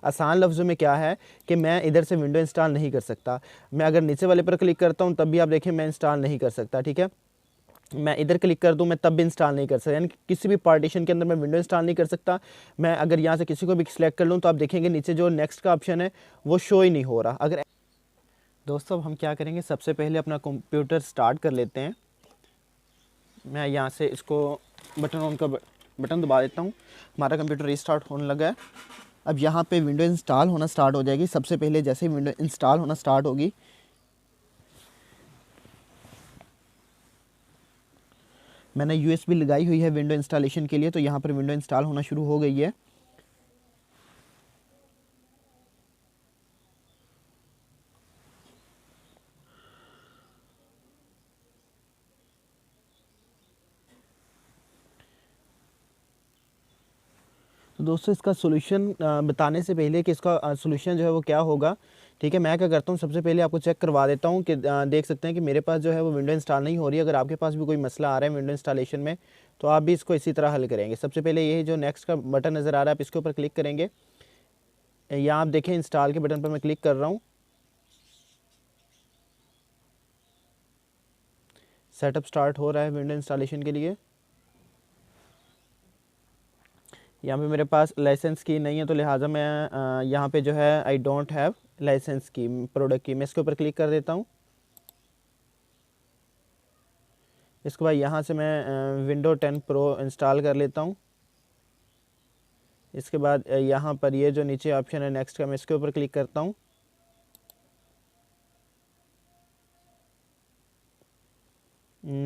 आसान लफ्ज़ों में क्या है कि मैं इधर से विंडो इंस्टॉल नहीं कर सकता। मैं अगर नीचे वाले पर क्लिक करता हूँ तब भी आप देखें मैं इंस्टॉल नहीं कर सकता, ठीक है। मैं इधर क्लिक कर दूं मैं तब भी इंस्टॉल नहीं कर सकता, यानी किसी भी पार्टीशन के अंदर मैं विंडो इंस्टॉल नहीं कर सकता। मैं अगर यहाँ से किसी को भी सिलेक्ट कर लूँ तो आप देखेंगे नीचे जो नेक्स्ट का ऑप्शन है वो शो ही नहीं हो रहा। अगर दोस्तों अब हम क्या करेंगे, सबसे पहले अपना कंप्यूटर स्टार्ट कर लेते हैं। मैं यहाँ से इसको बटन दबा देता हूँ। हमारा कंप्यूटर रीस्टार्ट होने लगा है। अब यहाँ पे विंडो इंस्टॉल होना स्टार्ट हो जाएगी। सबसे पहले जैसे ही विंडो इंस्टॉल होना स्टार्ट होगी, मैंने यूएसबी लगाई हुई है विंडो इंस्टॉलेशन के लिए, तो यहाँ पर विंडो इंस्टॉल होना शुरू हो गई है। तो दोस्तों इसका सोल्यूशन बताने से पहले कि इसका सोल्यूशन जो है वो क्या होगा, ठीक है, मैं क्या करता हूँ सबसे पहले आपको चेक करवा देता हूँ कि देख सकते हैं कि मेरे पास जो है वो विंडो इंस्टॉल नहीं हो रही है। अगर आपके पास भी कोई मसला आ रहा है विंडो इंस्टॉलेशन में तो आप भी इसको इसी तरह हल करेंगे। सबसे पहले ये जो नेक्स्ट का बटन नज़र आ रहा है आप इसके ऊपर क्लिक करेंगे। यहाँ आप देखें इंस्टॉल के बटन पर मैं क्लिक कर रहा हूँ। सेटअप स्टार्ट हो रहा है विंडो इंस्टॉलेशन के लिए। यहाँ पे मेरे पास लाइसेंस की नहीं है तो लिहाजा मैं यहाँ पे जो है आई डोंट हैव लाइसेंस की प्रोडक्ट की, मैं इसके ऊपर क्लिक कर देता हूँ। इसके बाद यहाँ से मैं विंडो 10 प्रो इंस्टॉल कर लेता हूँ। इसके बाद यहाँ पर ये जो नीचे ऑप्शन है नेक्स्ट का, मैं इसके ऊपर क्लिक करता हूँ।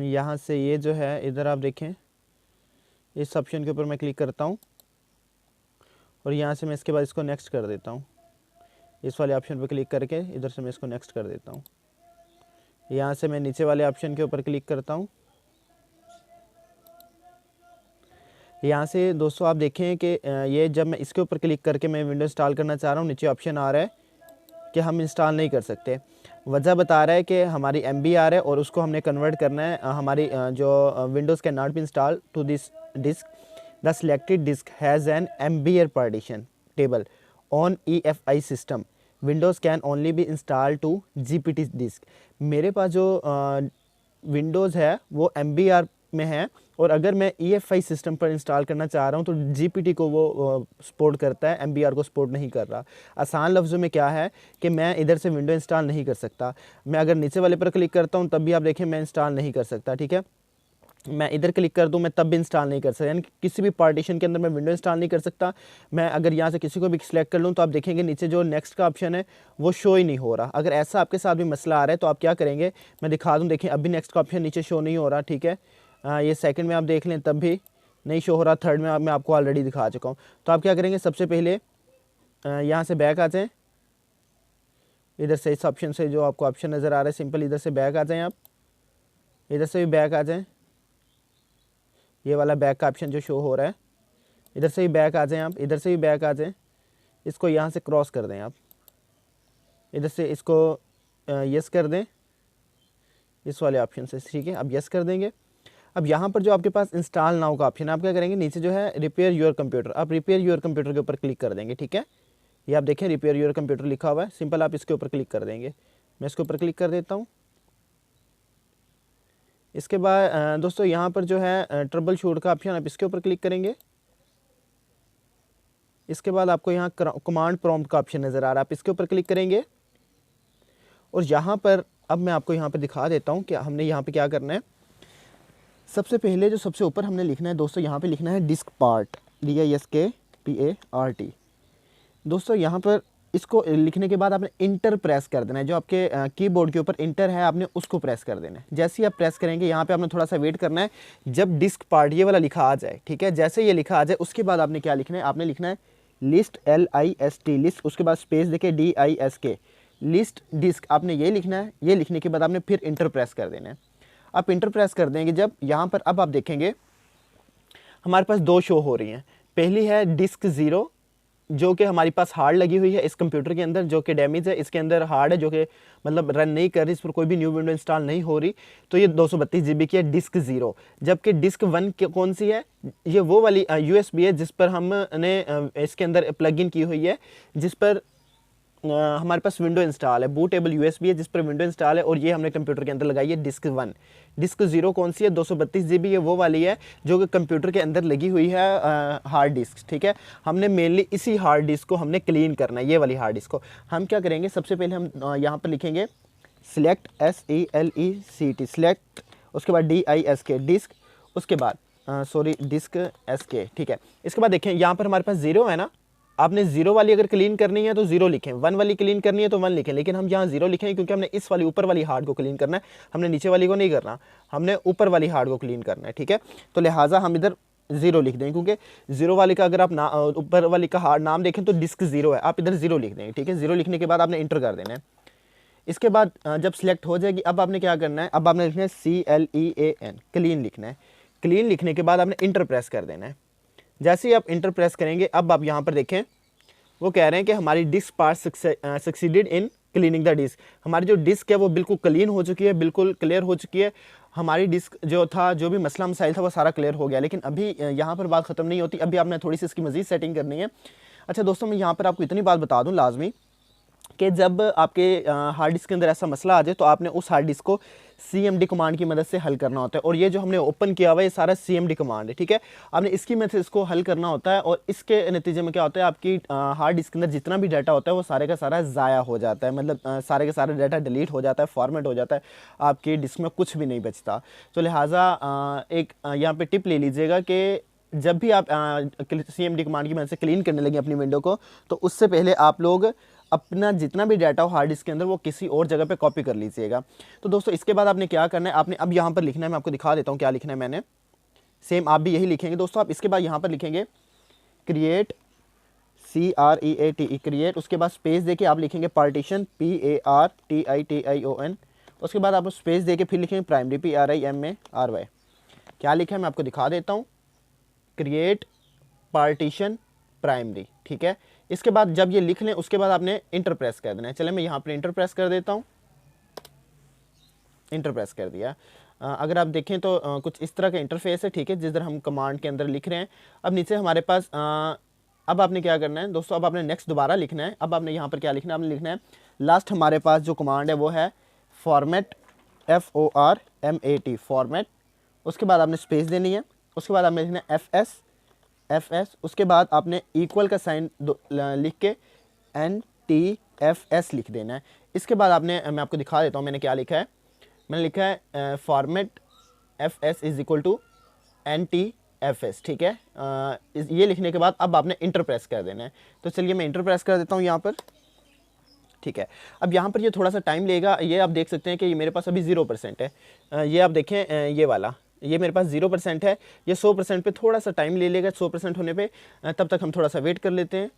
यहाँ से ये जो है इधर आप देखें इस ऑप्शन के ऊपर मैं क्लिक करता हूँ और यहाँ से मैं इसके बाद इसको नेक्स्ट कर देता हूँ। इस वाले ऑप्शन पर क्लिक करके इधर से मैं इसको नेक्स्ट कर देता हूँ। यहाँ से मैं नीचे वाले ऑप्शन के ऊपर क्लिक करता हूँ। यहाँ से दोस्तों आप देखें कि ये जब मैं इसके ऊपर क्लिक करके मैं विंडो इंस्टॉल करना चाह रहा हूँ, नीचे ऑप्शन आ रहा है कि हम इंस्टॉल नहीं कर सकते। वजह बता रहा है कि हमारी MBR है और उसको हमने कन्वर्ट करना है। हमारी जो Windows can not be install to this disk, the selected disk has an MBR partition table on EFI system, Windows can only be install to GPT disk. मेरे पास जो विंडोज़ है वो MBR में है और अगर मैं EFI सिस्टम पर इंस्टॉल करना चाह रहा हूँ तो GPT को वो सपोर्ट करता है, MBR को सपोर्ट नहीं कर रहा। आसान लफ्ज़ों में क्या है कि मैं इधर से विंडो इंस्टॉल नहीं कर सकता। मैं अगर नीचे वाले पर क्लिक करता हूँ तब भी आप देखें मैं इंस्टॉल नहीं कर सकता, ठीक है। मैं इधर क्लिक कर दूं मैं तब भी इंस्टॉल नहीं कर सकता, यानी किसी भी पार्टीशन के अंदर मैं विंडो इंस्टॉल नहीं कर सकता। मैं अगर यहाँ से किसी को भी सिलेक्ट कर लूँ तो आप देखेंगे नीचे जो नेक्स्ट का ऑप्शन है वो शो ही नहीं हो रहा। अगर ऐसा आपके साथ भी मसला आ रहा है तो आप क्या करेंगे, मैं दिखा दूँ। देखें अभी नेक्स्ट का ऑप्शन नीचे शो नहीं हो रहा, ठीक है। ये सेकंड में आप देख लें तब भी नहीं शो हो रहा, थर्ड में मैं आपको ऑलरेडी दिखा चुका हूँ। तो आप क्या करेंगे, सबसे पहले यहाँ से बैक आ जाएँ। इधर से इस ऑप्शन से जो आपको ऑप्शन नज़र आ रहा है सिंपल इधर से बैक आ जाएँ। आप इधर से भी बैक आ जाएँ, ये वाला बैक का ऑप्शन जो शो हो रहा है, इधर से भी बैक आ जाएं। आप इधर से भी बैक आ जाएं, इसको यहाँ से क्रॉस कर दें। आप इधर से इसको यस कर दें इस वाले ऑप्शन से, ठीक है। अब यस कर देंगे। अब यहाँ पर जो आपके पास इंस्टॉल नाउ का ऑप्शन है, आप क्या करेंगे, नीचे जो है रिपेयर योर कंप्यूटर, आप रिपेयर योर कंप्यूटर के ऊपर क्लिक कर देंगे, ठीक है। ये आप देखें रिपेयर योर कंप्यूटर लिखा हुआ है, सिंपल आप इसके ऊपर क्लिक कर देंगे। मैं इसके ऊपर क्लिक कर देता हूँ। इसके बाद दोस्तों यहाँ पर जो है ट्रबल शूट का ऑप्शन, आप इसके ऊपर क्लिक करेंगे। इसके बाद आपको यहाँ कमांड प्रॉम्प्ट का ऑप्शन नज़र आ रहा है, आप इसके ऊपर क्लिक करेंगे और यहाँ पर अब मैं आपको यहाँ पर दिखा देता हूँ कि हमने यहाँ पे क्या करना है। सबसे पहले जो सबसे ऊपर हमने लिखना है दोस्तों, यहाँ पे लिखना है डिस्क पार्ट, DISKPART। दोस्तों यहाँ पर इसको लिखने के बाद आपने इंटर प्रेस कर देना है। जो आपके कीबोर्ड के ऊपर इंटर है आपने उसको प्रेस कर देना है। जैसे ही आप प्रेस करेंगे यहाँ पे आपने थोड़ा सा वेट करना है जब डिस्क पार्ट ये वाला लिखा आ जाए, ठीक है। जैसे ये लिखा आ जाए उसके बाद आपने क्या लिखना है, आपने लिखना है लिस्ट LIST लिस्ट, उसके बाद स्पेस देके DISK लिस्ट डिस्क, आपने ये लिखना है। ये लिखने के बाद आपने फिर इंटर प्रेस कर देना है। आप इंटर प्रेस कर देंगे जब यहाँ पर, अब आप देखेंगे हमारे पास दो शो हो रही हैं। पहली है डिस्क 0 जो कि हमारी पास हार्ड लगी हुई है इस कंप्यूटर के अंदर, जो कि डैमेज है, इसके अंदर हार्ड है जो कि मतलब रन नहीं कर रही, इस पर कोई भी न्यू विंडो इंस्टॉल नहीं हो रही, तो ये 232 GB की है डिस्क 0। जबकि डिस्क 1 कौन सी है, ये वो वाली USB है जिस पर हमने इसके अंदर प्लग इन की हुई है, जिस पर हमारे पास विंडो इंस्टॉल है, बूटेबल USB है जिस पर विंडो इंस्टॉल है, और ये हमने कंप्यूटर के अंदर लगाई है डिस्क 1। डिस्क 0 कौन सी है, 232 GB, ये वो वाली है जो कि कंप्यूटर के अंदर लगी हुई है हार्ड डिस्क, ठीक है। हमने मेनली इसी हार्ड डिस्क को हमने क्लीन करना है, ये वाली हार्ड डिस्क को। हम क्या करेंगे, सबसे पहले हम यहाँ पर लिखेंगे सिलेक्ट SELECT सिलेक्ट, उसके बाद DISK डिस्क, उसके बाद डिस्क SK, ठीक है। इसके बाद देखें यहाँ पर हमारे पास 0 है ना, आपने 0 वाली अगर क्लीन करनी है तो 0 लिखें, 1 वाली क्लीन करनी है तो 1 लिखें, लेकिन हम यहाँ 0 लिखें क्योंकि हमने इस वाली ऊपर वाली हार्ड को क्लीन करना है, हमने नीचे वाली को नहीं करना, हमने ऊपर वाली हार्ड को क्लीन करना है, ठीक है। तो लिहाजा हम इधर 0 लिख दें, क्योंकि 0 वाली का अगर आप ऊपर वाली का हार्ड नाम देखें तो डिस्क 0 है, आप इधर 0 लिख देंगे, ठीक है। 0 लिखने के बाद आपने इंटर कर देना है। इसके बाद जब सिलेक्ट हो जाएगी, अब आपने क्या करना है, अब आपने लिखना है CLEAN क्लीन लिखना है। क्लीन लिखने के बाद आपने इंटर प्रेस कर देना है। जैसे ही आप इंटर प्रेस करेंगे, अब आप यहाँ पर देखें वो कह रहे हैं कि हमारी diskpart succeeded in cleaning the disk, हमारी जो डिस्क है वो बिल्कुल क्लीन हो चुकी है, बिल्कुल क्लियर हो चुकी है। हमारी डिस्क जो था, जो भी मसला मसाइल था वो सारा क्लियर हो गया। लेकिन अभी यहाँ पर बात ख़त्म नहीं होती, अभी आपने थोड़ी सी इसकी मज़ीद सेटिंग करनी है। अच्छा दोस्तों, मैं यहाँ पर आपको इतनी बात बता दूँ लाजमी कि जब आपके हार्ड डिस्क के अंदर ऐसा मसला आ जाए तो आपने उस हार्ड डिस्क को CMD कमांड की मदद से हल करना होता है। और ये जो हमने ओपन किया हुआ है ये सारा CMD कमांड है, ठीक है। आपने इसकी मदद से इसको हल करना होता है, और इसके नतीजे में क्या होता है, आपकी हार्ड डिस्क के अंदर जितना भी डाटा होता है वो सारे का सारा ज़ाया हो जाता है, मतलब सारे का सारा डाटा डिलीट हो जाता है, फॉर्मेट हो जाता है, आपकी डिस्क में कुछ भी नहीं बचता। तो लिहाजा एक यहाँ पर टिप ले लीजिएगा कि जब भी आप CMD कमांड की मदद से क्लीन करने लगे अपनी विंडो को, तो उससे पहले आप लोग अपना जितना भी डाटा हो हार्ड डिस्क के अंदर वो किसी और जगह पे कॉपी कर लीजिएगा। तो दोस्तों इसके बाद आपने क्या करना है, आपने अब यहाँ पर लिखना है, मैं आपको दिखा देता हूँ क्या लिखना है मैंने, सेम आप भी यही लिखेंगे दोस्तों। आप इसके बाद यहाँ पर लिखेंगे क्रिएट CREATE क्रिएट, उसके बाद स्पेस देके आप लिखेंगे पार्टीशन PARTITION, उसके बाद आप स्पेस देके फिर लिखेंगे प्राइमरी PRIMARY। क्या लिखा है मैं आपको दिखा देता हूँ, क्रिएट पार्टीशन प्राइमरी, ठीक है। इसके बाद जब ये लिख लें उसके बाद आपने इंटर प्रेस कर देना है। चले मैं यहाँ पर इंटर प्रेस कर देता हूँ, इंटर प्रेस कर दिया। अगर आप देखें तो कुछ इस तरह का इंटरफेस है, ठीक है, जिस तरह हम कमांड के अंदर लिख रहे हैं। अब नीचे हमारे पास अब आपने क्या करना है दोस्तों, अब आपने नेक्स्ट दोबारा लिखना है। अब आपने यहाँ पर क्या लिखना है, आपने लिखना है लास्ट हमारे पास जो कमांड है वो है फॉर्मेट FORMAT फॉर्मेट, उसके बाद आपने स्पेस देनी है, उसके बाद आपने लिखना है FS, उसके बाद आपने इक्वल का साइन लिख के NTFS लिख देना है। इसके बाद आपने, मैं आपको दिखा देता हूँ मैंने क्या लिखा है, मैंने लिखा है format FS is equal to NTFS, ठीक है। ये लिखने के बाद अब आपने इंटर प्रेस कर देना है। तो चलिए मैं इंटर प्रेस कर देता हूँ यहाँ पर, ठीक है। अब यहाँ पर ये थोड़ा सा टाइम लेगा, ये आप देख सकते हैं कि ये मेरे पास अभी 0% है। ये आप देखें ये वाला, ये मेरे पास 0% है, ये 100% पे थोड़ा सा टाइम ले लेगा 100% होने पे, तब तक हम थोड़ा सा वेट कर लेते हैं।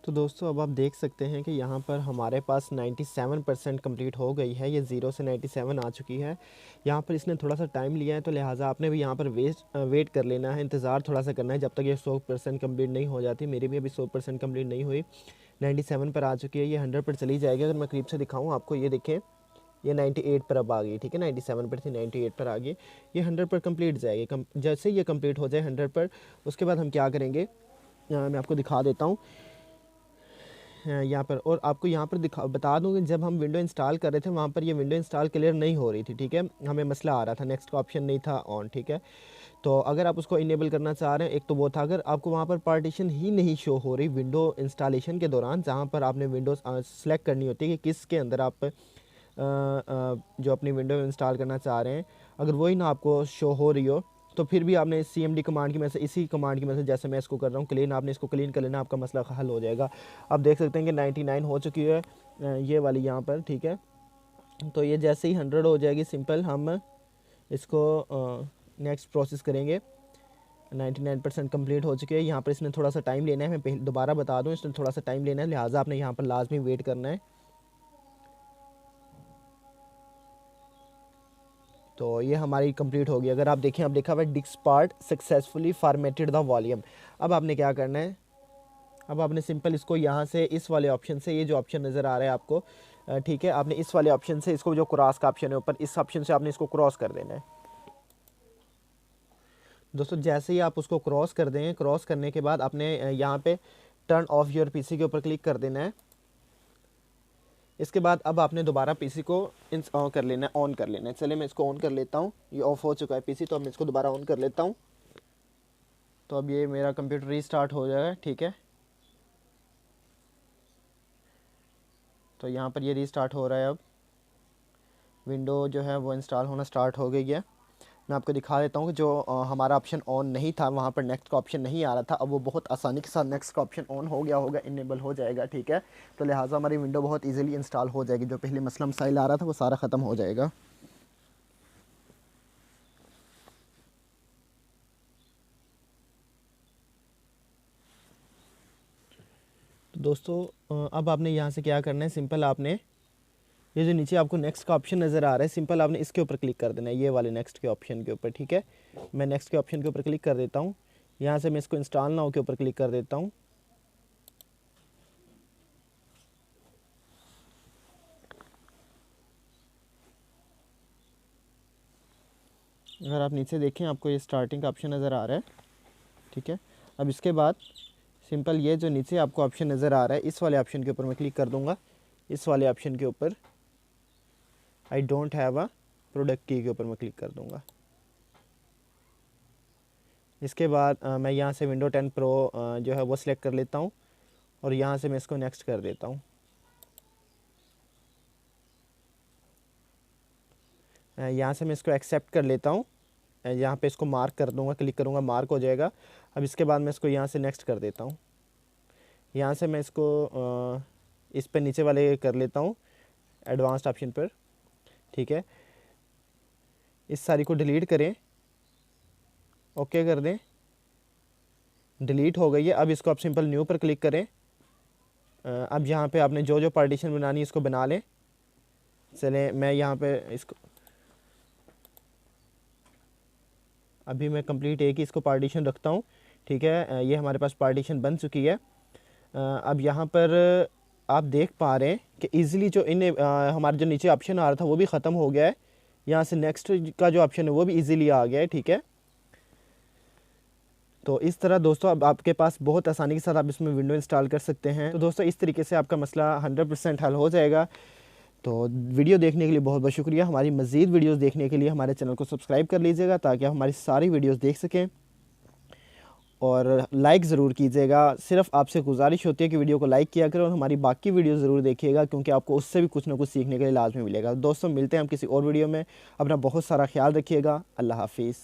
तो दोस्तों अब आप देख सकते हैं कि यहाँ पर हमारे पास 97% कंप्लीट हो गई है, ये 0 से 97 आ चुकी है। यहाँ पर इसने थोड़ा सा टाइम लिया है, तो लिहाजा आपने भी यहाँ पर वेट कर लेना है, इंतज़ार थोड़ा सा करना है जब तक ये 100% कंप्लीट नहीं हो जाती। मेरी भी अभी 100% कंप्लीट नहीं हुई, 97 पर आ चुकी है, ये 100 पर चली जाएगी। अगर मैं करीब से दिखाऊँ आपको, ये देखें ये 98 पर अब आ गई, ठीक है, 97 पर थी 98 पर आ गई, ये 100 पर कंप्लीट जाएगी। जैसे ये कंप्लीट हो जाए 100 पर, उसके बाद हम क्या करेंगे, मैं आपको दिखा देता हूँ यहाँ पर। और आपको यहाँ पर बता दूँ कि जब हम विंडो इंस्टॉल कर रहे थे वहाँ पर ये विंडो इंस्टॉल क्लियर नहीं हो रही थी, ठीक है, हमें मसला आ रहा था, नेक्स्ट का ऑप्शन नहीं था ऑन, ठीक है। तो अगर आप उसको इनेबल करना चाह रहे हैं, एक तो वो था, अगर आपको वहाँ पर पार्टीशन ही नहीं शो हो रही विंडो इंस्टॉलेशन के दौरान, जहाँ पर आपने विंडोज़ सेलेक्ट करनी होती है कि किसके अंदर आप जो अपनी विंडो इंस्टॉल करना चाह रहे हैं, अगर वही ना आपको शो हो रही हो, तो फिर भी आपने CMD कमांड की मदद से, इसी कमांड की मदद से, जैसे मैं इसको कर रहा हूँ क्लीन, आपने इसको क्लीन कर लेना, आपका मसला हल हो जाएगा। आप देख सकते हैं कि 99 हो चुकी है ये वाली यहाँ पर, ठीक है। तो ये जैसे ही 100 हो जाएगी, सिंपल हम इसको नेक्स्ट प्रोसेस करेंगे। 99% कंप्लीट हो चुकी है। यहाँ पर इसने थोड़ा सा टाइम लेना है, मैं दोबारा बता दूँ, इसने थोड़ा सा टाइम लेना है, लिहाजा आपने यहाँ पर लाजमी वेट करना है। तो ये हमारी कंप्लीट होगी। अगर आप देखें, अब लिखा हुआ है डिस्पार्ट सक्सेसफुली फॉर्मेटेड द वॉल्यूम। अब आपने क्या करना है, अब आपने सिंपल इसको यहाँ से इस वाले ऑप्शन से, ये जो ऑप्शन नज़र आ रहा है आपको, ठीक है, आपने इस वाले ऑप्शन से इसको, जो क्रॉस का ऑप्शन है ऊपर, इस ऑप्शन से आपने इसको क्रॉस कर देना है। दोस्तों जैसे ही आप उसको क्रॉस कर दें, क्रॉस करने के बाद आपने यहाँ पे टर्न ऑफ योर पीसी के ऊपर क्लिक कर देना है। इसके बाद अब आपने दोबारा पीसी को ऑन कर लेना है, ऑन कर लेना है। चलिए मैं इसको ऑन कर लेता हूँ, ये ऑफ हो चुका है पीसी, तो अब मैं इसको दोबारा ऑन कर लेता हूँ। तो अब ये मेरा कंप्यूटर रीस्टार्ट हो जाएगा, ठीक है। तो यहाँ पर ये रीस्टार्ट हो रहा है। अब विंडो जो है वो इंस्टॉल होना स्टार्ट हो गई है। मैं आपको दिखा देता हूँ कि जो हमारा ऑप्शन ऑन नहीं था, वहाँ पर नेक्स्ट का ऑप्शन नहीं आ रहा था, अब वो बहुत आसानी के साथ नेक्स्ट का ऑप्शन ऑन हो गया होगा, इनेबल हो जाएगा, ठीक है। तो लिहाजा हमारी विंडो बहुत इजीली इंस्टॉल हो जाएगी। जो पहले मसला मसाइल आ रहा था वो सारा ख़त्म हो जाएगा। तो दोस्तों अब आपने यहाँ से क्या करना है, सिंपल आपने ये जो नीचे आपको नेक्स्ट का ऑप्शन नज़र आ रहा है, सिंपल आपने इसके ऊपर क्लिक कर देना है, ये वाले नेक्स्ट के ऑप्शन के ऊपर, ठीक है। मैं नेक्स्ट के ऑप्शन के ऊपर क्लिक कर देता हूँ। यहाँ से मैं इसको इंस्टॉल नाउ के ऊपर क्लिक कर देता हूँ। अगर आप नीचे देखें, आपको ये स्टार्टिंग का ऑप्शन नज़र आ रहा है, ठीक है। अब इसके बाद सिंपल ये जो नीचे आपको ऑप्शन नज़र आ रहा है, इस वाले ऑप्शन के ऊपर मैं क्लिक कर दूँगा। इस वाले ऑप्शन के ऊपर I don't have a product की के ऊपर मैं क्लिक कर दूँगा। इसके बाद मैं यहाँ से विंडो 10 प्रो जो है वो सिलेक्ट कर लेता हूँ और यहाँ से मैं इसको नेक्स्ट कर देता हूँ। यहाँ से मैं इसको एक्सेप्ट कर लेता हूँ, यहाँ पे इसको मार्क कर दूँगा, क्लिक करूँगा, मार्क हो जाएगा। अब इसके बाद मैं इसको यहाँ से नेक्स्ट कर देता हूँ। यहाँ से मैं इसको इस पर नीचे वाले कर लेता हूँ, एडवांस्ड ऑप्शन पर, ठीक है। इस सारी को डिलीट करें, ओके कर दें, डिलीट हो गई है। अब इसको आप सिंपल न्यू पर क्लिक करें। अब यहाँ पे आपने जो जो पार्टीशन बनानी है इसको बना लें। चलें मैं यहाँ पे इसको अभी मैं कंप्लीट एक ही इसको पार्टीशन रखता हूँ, ठीक है। ये हमारे पास पार्टीशन बन चुकी है। अब यहाँ पर आप देख पा रहे हैं कि ईज़िली जो हमारा जो नीचे ऑप्शन आ रहा था वो भी ख़त्म हो गया है। यहाँ से नेक्स्ट का जो ऑप्शन है वो भी ईज़िली आ गया है, ठीक है। तो इस तरह दोस्तों अब आपके पास बहुत आसानी के साथ आप इसमें विंडो इंस्टॉल कर सकते हैं। तो दोस्तों इस तरीके से आपका मसला 100% हल हो जाएगा। तो वीडियो देखने के लिए बहुत बहुत शुक्रिया। हमारी मज़ीद वीडियोस देखने के लिए हमारे चैनल को सब्सक्राइब कर लीजिएगा ताकि आप हमारी सारी वीडियोस देख सकें, और लाइक ज़रूर कीजिएगा। सिर्फ आपसे गुजारिश होती है कि वीडियो को लाइक किया करें और हमारी बाकी वीडियो ज़रूर देखिएगा, क्योंकि आपको उससे भी कुछ ना कुछ सीखने के लिए लाजमी मिलेगा। दोस्तों मिलते हैं हम किसी और वीडियो में। अपना बहुत सारा ख्याल रखिएगा। अल्लाह हाफिज़।